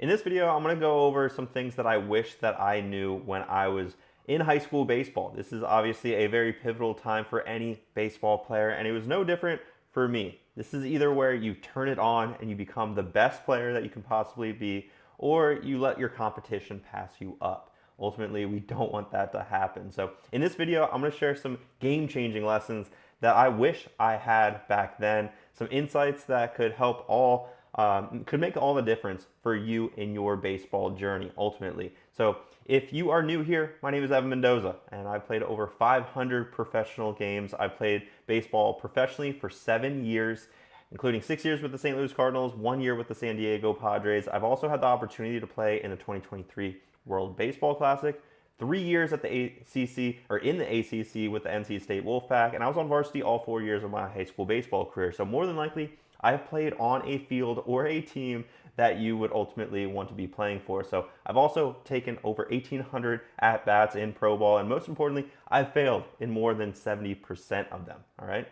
In this video, I'm gonna go over some things that I wish that I knew when I was in high school baseball. This is obviously a very pivotal time for any baseball player, and it was no different for me. This is either where you turn it on and you become the best player that you can possibly be, or you let your competition pass you up. Ultimately, we don't want that to happen. So in this video, I'm gonna share some game-changing lessons that I wish I had back then, some insights that could help could make all the difference for you in your baseball journey ultimately. So if you are new here, my name is Evan Mendoza, and I've played over 500 professional games. I played baseball professionally for 7 years, including 6 years with the St. Louis Cardinals, 1 year with the San Diego Padres. I've also had the opportunity to play in the 2023 World Baseball Classic, 3 years at the ACC or in the ACC with the NC State Wolfpack, and I was on varsity all 4 years of my high school baseball career. So more than likely, I've played on a field or a team that you would ultimately want to be playing for. So I've also taken over 1,800 at-bats in pro ball, and most importantly, I've failed in more than 70% of them, all right?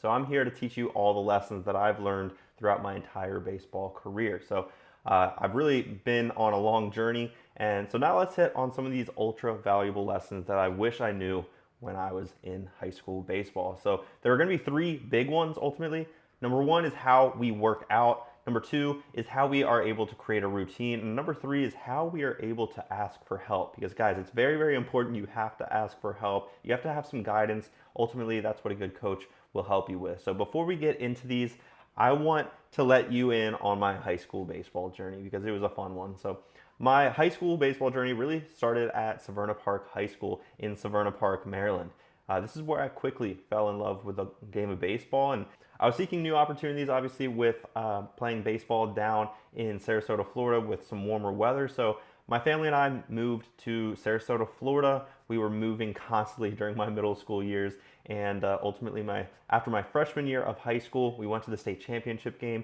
So I'm here to teach you all the lessons that I've learned throughout my entire baseball career. So I've really been on a long journey, and so now let's hit on some of these ultra valuable lessons that I wish I knew when I was in high school baseball. So there are going to be three big ones ultimately. Number one is how we work out. Number two is how we are able to create a routine. And number three is how we are able to ask for help. Because guys, it's very, very important. You have to ask for help. You have to have some guidance. Ultimately, that's what a good coach will help you with. So before we get into these, I want to let you in on my high school baseball journey because it was a fun one. So my high school baseball journey really started at Severna Park High School in Severna Park, Maryland. This is where I quickly fell in love with the game of baseball, and I was seeking new opportunities, obviously, with playing baseball down in Sarasota, Florida, with some warmer weather. So my family and I moved to Sarasota, Florida. We were moving constantly during my middle school years, and ultimately, after my freshman year of high school, we went to the state championship game.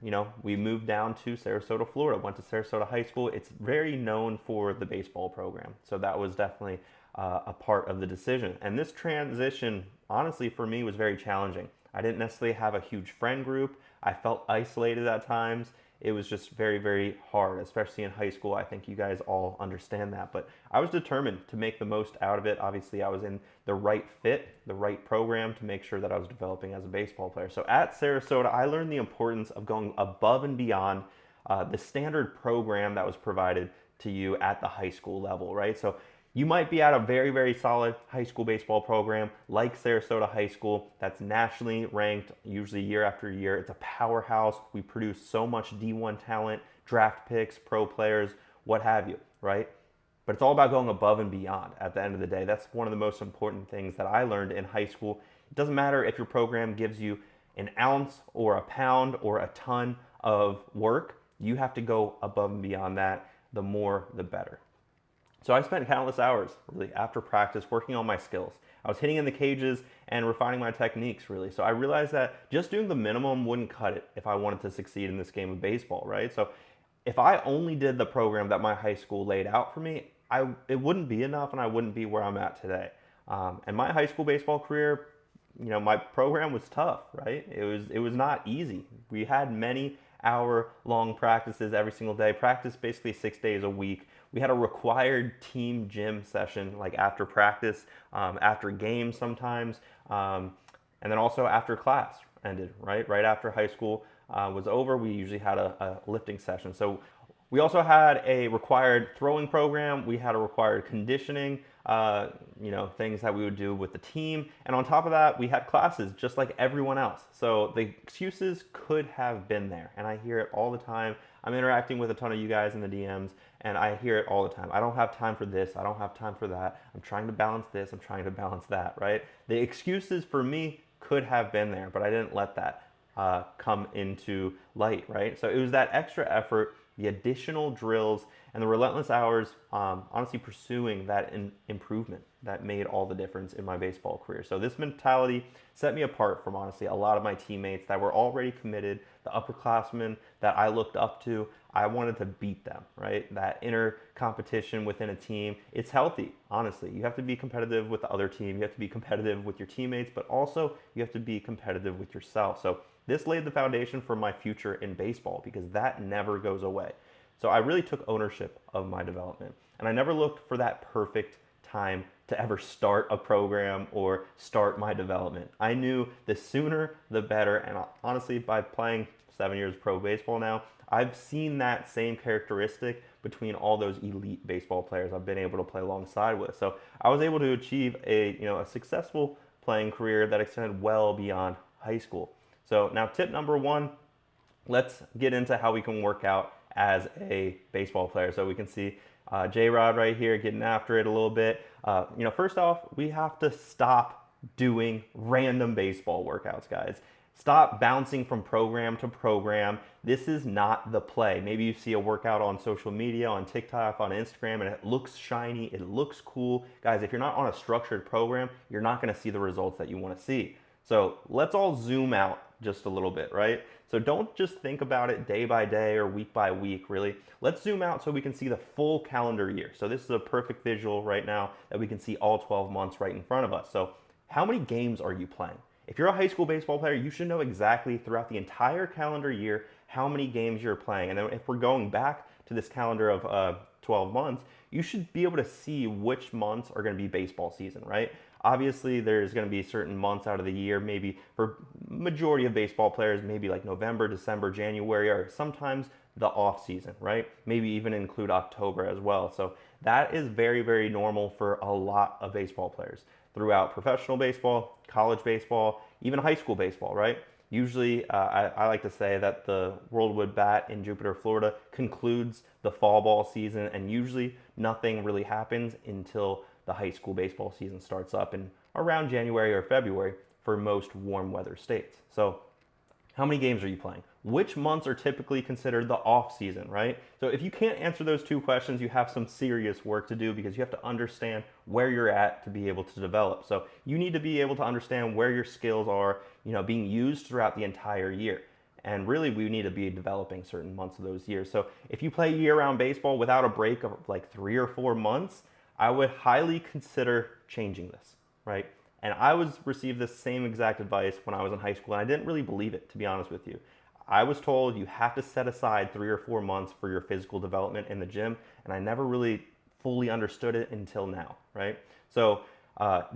We moved down to Sarasota, Florida, went to Sarasota High School. It's very known for the baseball program. So that was definitely a part of the decision. And this transition, honestly, for me was very challenging. I didn't necessarily have a huge friend group. I felt isolated at times. It was just very, very hard, especially in high school. I think you guys all understand that. But I was determined to make the most out of it. Obviously, I was in the right fit, the right program to make sure that I was developing as a baseball player. So at Sarasota, I learned the importance of going above and beyond the standard program that was provided to you at the high school level, right? So you might be at a very, very solid high school baseball program like Sarasota High School that's nationally ranked, usually year after year. It's a powerhouse. We produce so much D1 talent, draft picks, pro players, what have you, right? But it's all about going above and beyond at the end of the day. That's one of the most important things that I learned in high school. It doesn't matter if your program gives you an ounce or a pound or a ton of work. You have to go above and beyond that. The more, the better. So I spent countless hours really after practice working on my skills. I was hitting in the cages and refining my techniques really. So I realized that just doing the minimum wouldn't cut it if I wanted to succeed in this game of baseball, right? So if I only did the program that my high school laid out for me, it wouldn't be enough and I wouldn't be where I'm at today. And my high school baseball career, my program was tough, right? It was not easy. We had many hour-long practices every single day, practice basically 6 days a week. We had a required team gym session like after practice, after games sometimes, and then also after class ended, right? Right after high school was over, we usually had a lifting session. So we also had a required throwing program. We had a required conditioning, things that we would do with the team. And on top of that, we had classes just like everyone else. So the excuses could have been there. And I hear it all the time. I'm interacting with a ton of you guys in the DMs, and I hear it all the time. I don't have time for this. I don't have time for that. I'm trying to balance this. I'm trying to balance that, right? The excuses for me could have been there, but I didn't let that come into light, right? So it was that extra effort, the additional drills, and the relentless hours, honestly pursuing that improvement that made all the difference in my baseball career. So this mentality set me apart from honestly a lot of my teammates that were already committed, the upperclassmen that I looked up to. I wanted to beat them, right? That inner competition within a team, it's healthy, honestly. You have to be competitive with the other team. You have to be competitive with your teammates, but also you have to be competitive with yourself. So this laid the foundation for my future in baseball because that never goes away. So I really took ownership of my development. And I never looked for that perfect time to ever start a program or start my development. I knew the sooner the better. And honestly, by playing 7 years pro baseball now, I've seen that same characteristic between all those elite baseball players I've been able to play alongside with. So I was able to achieve a successful playing career that extended well beyond high school. So now tip number one, let's get into how we can work out as a baseball player. So we can see J-Rod right here getting after it a little bit. First off, we have to stop doing random baseball workouts, guys. Stop bouncing from program to program. This is not the play. Maybe you see a workout on social media, on TikTok, on Instagram, and it looks shiny, it looks cool. Guys, if you're not on a structured program, you're not gonna see the results that you wanna see. So let's all zoom out just a little bit, right? So don't just think about it day by day or week by week, really. Let's zoom out so we can see the full calendar year. So this is a perfect visual right now that we can see all 12 months right in front of us. So how many games are you playing? If you're a high school baseball player, you should know exactly throughout the entire calendar year how many games you're playing. And then if we're going back to this calendar of 12 months, you should be able to see which months are going to be baseball season, right? Obviously, there's going to be certain months out of the year, maybe for majority of baseball players, maybe like November, December, January, or sometimes the off season, right? Maybe even include October as well. So that is very, very normal for a lot of baseball players throughout professional baseball, college baseball, even high school baseball, right? Usually, I like to say that the Worldwood Bat in Jupiter, Florida concludes the fall ball season, and usually nothing really happens until the high school baseball season starts up in around January or February for most warm weather states. So how many games are you playing? Which months are typically considered the off season, right? So if you can't answer those two questions, you have some serious work to do because you have to understand where you're at to be able to develop. So you need to be able to understand where your skills are, being used throughout the entire year. And really, we need to be developing certain months of those years. So if you play year-round baseball without a break of like 3 or 4 months, I would highly consider changing this, right? And I received this same exact advice when I was in high school, and I didn't really believe it, to be honest with you. I was told you have to set aside 3 or 4 months for your physical development in the gym, and I never really fully understood it until now, right? So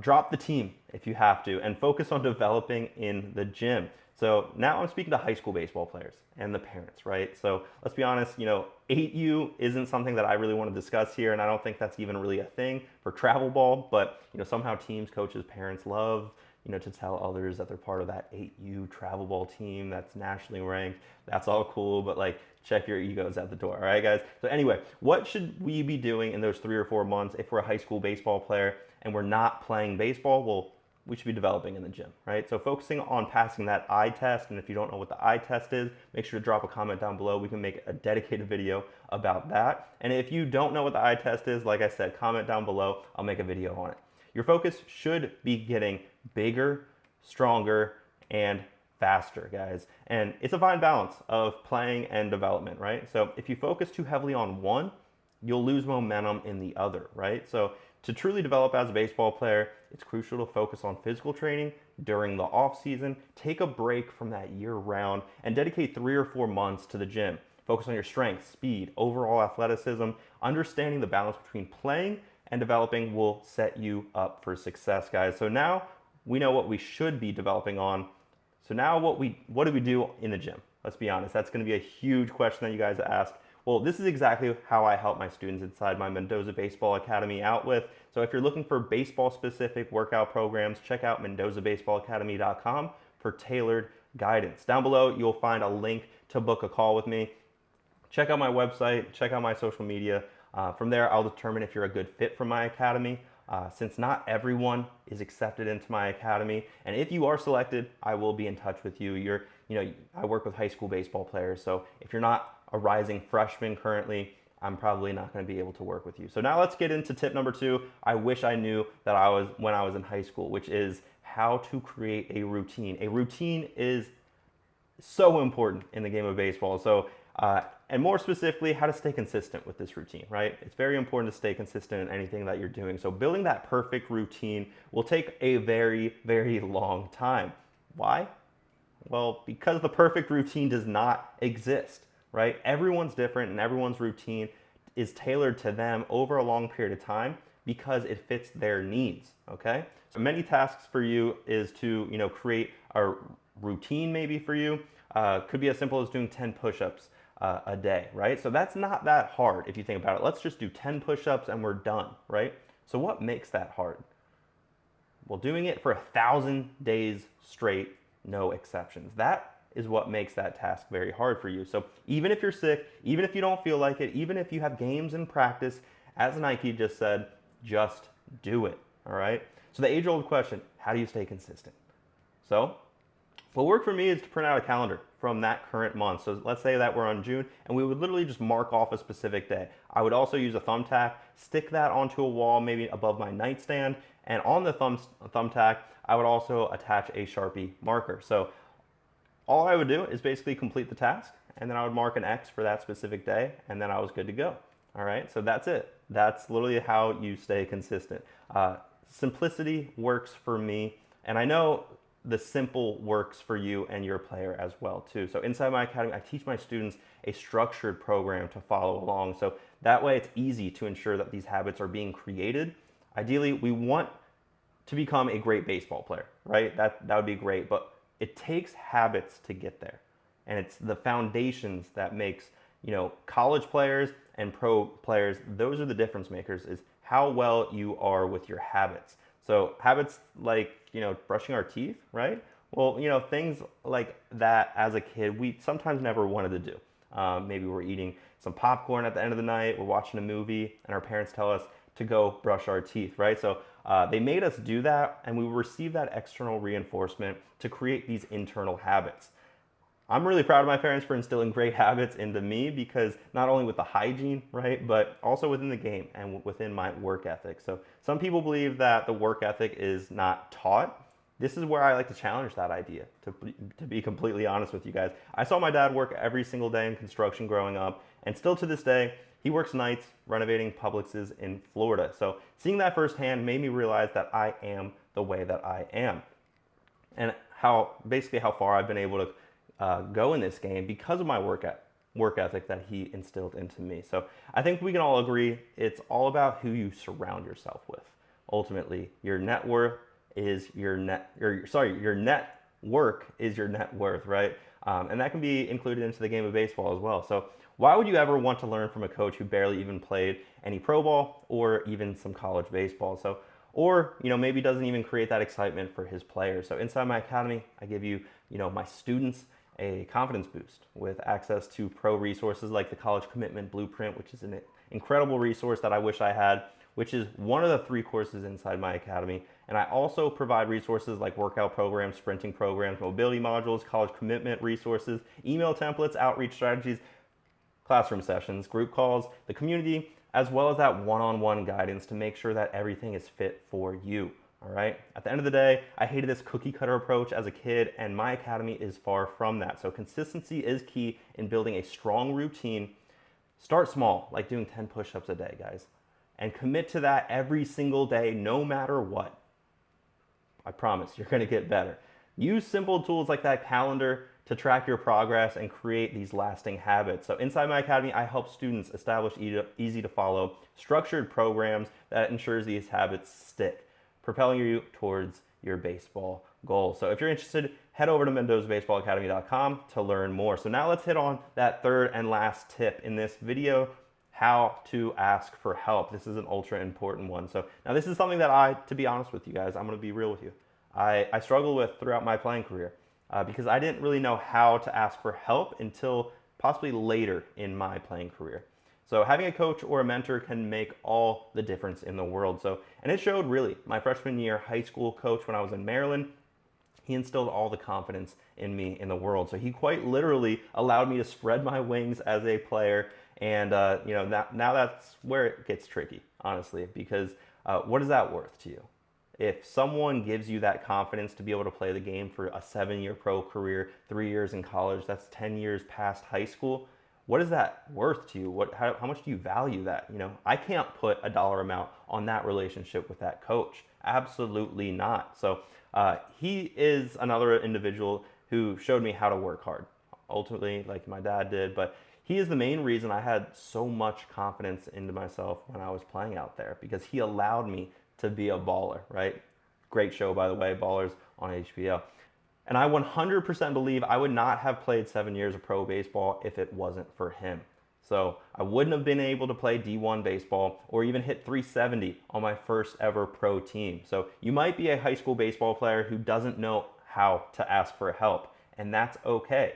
drop the team if you have to, and focus on developing in the gym. So now I'm speaking to high school baseball players and the parents, right? So let's be honest, 8U isn't something that I really want to discuss here, and I don't think that's even really a thing for travel ball, but somehow teams, coaches, parents love to tell others that they're part of that 8U travel ball team that's nationally ranked. That's all cool, but check your egos at the door, all right, guys? So anyway, what should we be doing in those 3 or 4 months if we're a high school baseball player and we're not playing baseball? Well, we should be developing in the gym, right? So focusing on passing that eye test, and if you don't know what the eye test is, make sure to drop a comment down below. We can make a dedicated video about that. And if you don't know what the eye test is, like I said, comment down below. I'll make a video on it. Your focus should be getting bigger, stronger, and faster, guys. And it's a fine balance of playing and development, right? So if you focus too heavily on one, you'll lose momentum in the other, right? So to truly develop as a baseball player, it's crucial to focus on physical training during the off season. Take a break from that year round and dedicate 3 or 4 months to the gym. Focus on your strength, speed, overall athleticism. Understanding the balance between playing and developing will set you up for success, guys. So now we know what we should be developing on. So now what do we do in the gym? Let's be honest, that's gonna be a huge question that you guys ask. Well, this is exactly how I help my students inside my Mendoza Baseball Academy out with. So if you're looking for baseball-specific workout programs, check out MendozaBaseballAcademy.com for tailored guidance. Down below, you'll find a link to book a call with me. Check out my website, check out my social media. From there, I'll determine if you're a good fit for my academy. Since not everyone is accepted into my academy, and if you are selected, I will be in touch with you. I work with high school baseball players, so if you're not a rising freshman currently, I'm probably not going to be able to work with you. So now let's get into tip number 2. I wish I knew that when I was in high school, which is how to create a routine. A routine is so important in the game of baseball. So, and more specifically, how to stay consistent with this routine, right? It's very important to stay consistent in anything that you're doing. So building that perfect routine will take a very, very long time. Why? Well, because the perfect routine does not exist. right? Everyone's different and everyone's routine is tailored to them over a long period of time because it fits their needs, okay? So many tasks for you is to, create a routine maybe for you. Could be as simple as doing 10 push-ups a day, right? So that's not that hard if you think about it. Let's just do 10 push-ups and we're done, right? So what makes that hard? Well, doing it for 1,000 days straight, no exceptions. That is what makes that task very hard for you. So even if you're sick, even if you don't feel like it, even if you have games in practice, as Nike just said, just do it, all right? So the age-old question, how do you stay consistent? So what worked for me is to print out a calendar from that current month. So let's say that we're on June, and we would literally just mark off a specific day. I would also use a thumbtack, stick that onto a wall, maybe above my nightstand, and on the thumbtack, I would also attach a Sharpie marker. So all I would do is basically complete the task, and then I would mark an X for that specific day, and then I was good to go. All right, so that's it. That's literally how you stay consistent. Simplicity works for me, and I know the simple works for you and your player as well too. So inside my academy, I teach my students a structured program to follow along. So that way it's easy to ensure that these habits are being created. Ideally, we want to become a great baseball player, right? That would be great, but it takes habits to get there. And it's the foundations that makes, college players and pro players, those are the difference makers, is how well you are with your habits. So habits like, brushing our teeth, right? Well, things like that as a kid, we sometimes never wanted to do. Maybe we're eating some popcorn at the end of the night, we're watching a movie, and our parents tell us to go brush our teeth, right? So they made us do that, and we receive that external reinforcement to create these internal habits. I'm really proud of my parents for instilling great habits into me, because not only with the hygiene, right, but also within the game and within my work ethic. So some people believe that the work ethic is not taught. This is where I like to challenge that idea, to be completely honest with you guys. I saw my dad work every single day in construction growing up, and still to this day, he works nights renovating Publixes in Florida. So seeing that firsthand made me realize that I am the way that I am. And how far I've been able to go in this game because of my work ethic that he instilled into me. So I think we can all agree it's all about who you surround yourself with. Ultimately, your net worth is your net work is your net worth, right? And that can be included into the game of baseball as well. So why would you ever want to learn from a coach who barely even played any pro ball or even some college baseball? So, or maybe doesn't even create that excitement for his players. So inside my academy, I give you my students a confidence boost with access to pro resources like the College Commitment Blueprint, which is an incredible resource that I wish I had, which is one of the 3 courses inside my academy. And I also provide resources like workout programs, sprinting programs, mobility modules, college commitment resources, email templates, outreach strategies, classroom sessions, group calls, the community, as well as that one-on-one guidance to make sure that everything is fit for you. All right. At the end of the day, I hated this cookie cutter approach as a kid, and my academy is far from that. So consistency is key in building a strong routine. Start small, like doing 10 push-ups a day, guys, and commit to that every single day, no matter what. I promise you're going to get better. Use simple tools like that calendar to track your progress and create these lasting habits. So inside my academy, I help students establish easy to follow, structured programs that ensures these habits stick, propelling you towards your baseball goals. So if you're interested, head over to MendozBaseballAcademy.com to learn more. So now let's hit on that third and last tip in this video, how to ask for help. This is an ultra important one. So now this is something that to be honest with you guys, I'm gonna be real with you, I struggled with throughout my playing career because I didn't really know how to ask for help until possibly later in my playing career. So having a coach or a mentor can make all the difference in the world. And it showed really. My freshman year high school coach when I was in Maryland, he instilled all the confidence in me in the world. So he quite literally allowed me to spread my wings as a player. And now that's where it gets tricky, honestly, because what is that worth to you? If someone gives you that confidence to be able to play the game for a 7-year pro career, 3 years in college, that's 10 years past high school, what is that worth to you? How much do you value that? I can't put a dollar amount on that relationship with that coach. Absolutely not. So he is another individual who showed me how to work hard. Ultimately, like my dad did, but He is the main reason I had so much confidence into myself when I was playing out there, because he allowed me to be a baller, right? Great show, by the way, Ballers on HBO. And I 100% believe I would not have played 7 years of pro baseball if it wasn't for him. So I wouldn't have been able to play D1 baseball or even hit 370 on my first ever pro team. So you might be a high school baseball player who doesn't know how to ask for help, and that's okay.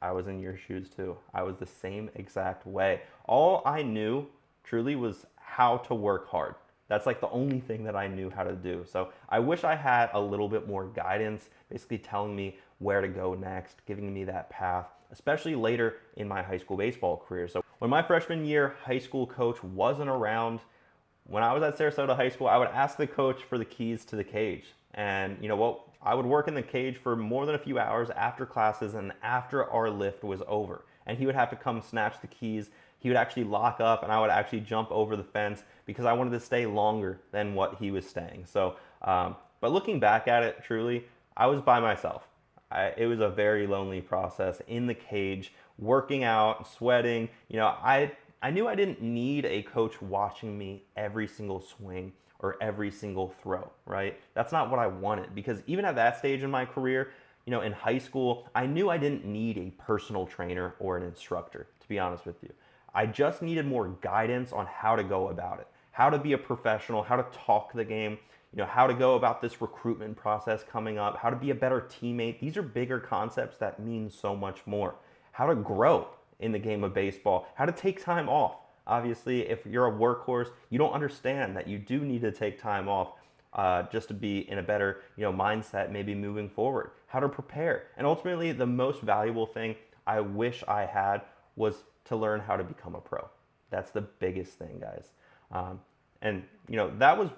I was in your shoes too. I was the same exact way. All I knew truly was how to work hard. That's like the only thing that I knew how to do. So I wish I had a little bit more guidance, basically telling me where to go next, giving me that path, especially later in my high school baseball career. So when my freshman year high school coach wasn't around, when I was at Sarasota High School, I would ask the coach for the keys to the cage. And you know what? I would work in the cage for more than a few hours after classes and after our lift was over. And he would have to come snatch the keys. He would actually lock up, and I would actually jump over the fence because I wanted to stay longer than what he was staying. So, but looking back at it, truly, I was by myself. It was a very lonely process in the cage, working out, sweating. I knew I didn't need a coach watching me every single swing or every single throw, right? That's not what I wanted, because even at that stage in my career, in high school, I knew I didn't need a personal trainer or an instructor, to be honest with you. I just needed more guidance on how to go about it, how to be a professional, how to talk the game, how to go about this recruitment process coming up, how to be a better teammate. These are bigger concepts that mean so much more. How to grow in the game of baseball, how to take time off. Obviously, if you're a workhorse, you don't understand that you do need to take time off just to be in a better mindset, maybe moving forward. How to prepare. And ultimately, the most valuable thing I wish I had was to learn how to become a pro. That's the biggest thing, guys. And that was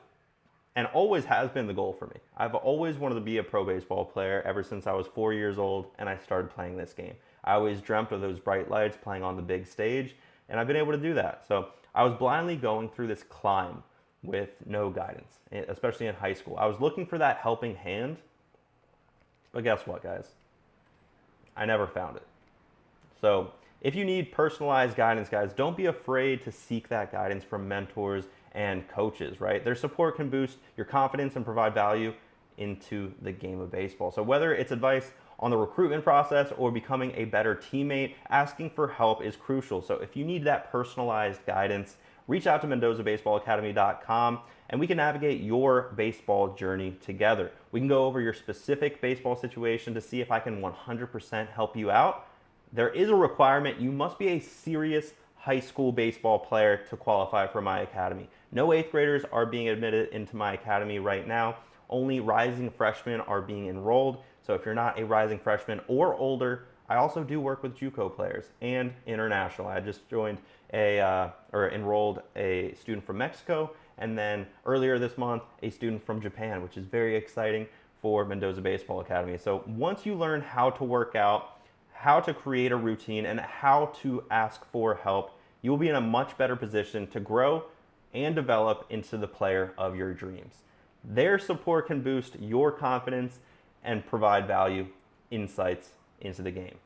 and always has been the goal for me. I've always wanted to be a pro baseball player ever since I was 4 years old and I started playing this game. I always dreamt of those bright lights, playing on the big stage, and I've been able to do that. So I was blindly going through this climb with no guidance, especially in high school. I was looking for that helping hand, but guess what, guys? I never found it. So if you need personalized guidance, guys, don't be afraid to seek that guidance from mentors and coaches, right? Their support can boost your confidence and provide value into the game of baseball. So whether it's advice on the recruitment process or becoming a better teammate, asking for help is crucial. So if you need that personalized guidance, reach out to MendozaBaseballAcademy.com and we can navigate your baseball journey together. We can go over your specific baseball situation to see if I can 100% help you out. There is a requirement. You must be a serious high school baseball player to qualify for my academy. No 8th graders are being admitted into my academy right now. Only rising freshmen are being enrolled. So if you're not a rising freshman or older, I also do work with JUCO players and international. I just joined enrolled a student from Mexico, and then earlier this month, a student from Japan, which is very exciting for Mendoza Baseball Academy. So once you learn how to work out, how to create a routine, and how to ask for help, you will be in a much better position to grow and develop into the player of your dreams. Their support can boost your confidence and provide value, insights into the game.